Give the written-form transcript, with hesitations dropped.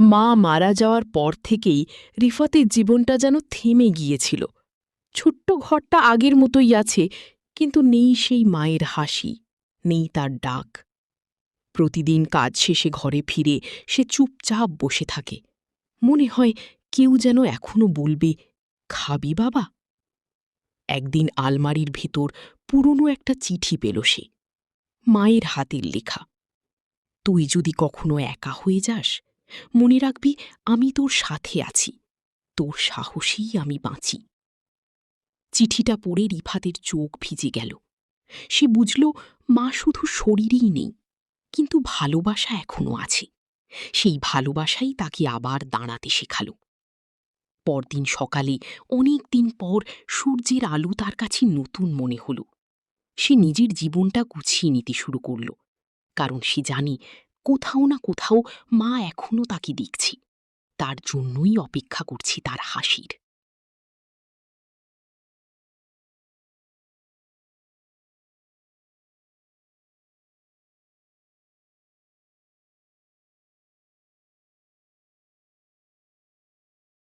মা মারা যাওয়ার পর থেকেই রিফাতের জীবনটা যেন থেমে গিয়েছিল। ছোট্ট ঘরটা আগের মতোই আছে, কিন্তু নেই সেই মায়ের হাসি, নেই তার ডাক। প্রতিদিন কাজ শেষে ঘরে ফিরে সে চুপচাপ বসে থাকে। মনে হয় কেউ যেন এখনো বলবে, খাবি বাবা? একদিন আলমারির ভেতর পুরনো একটা চিঠি পেল সে, মায়ের হাতের লেখা। তুই যদি কখনো একা হয়ে যাস, মনে রাখবি আমি তোর সাথে আছি, তোর সাহসেই আমি বাঁচি। চিঠিটা পড়ে রিফাতের চোখ ভিজে গেল। সে বুঝল মা শুধু শরীরেই নেই, কিন্তু ভালোবাসা এখনো আছে। সেই ভালোবাসাই তাকে আবার দাঁড়াতে শেখাল। পরদিন সকালে অনেক দিন পর সূর্যের আলো তার কাছে নতুন মনে হল। সে নিজের জীবনটা গুছিয়ে নিতে শুরু করল, কারণ সে জানে কোথাও না কোথাও মা এখনো তাকে দেখছে, তার জন্যই অপেক্ষা করছে তার হাসির।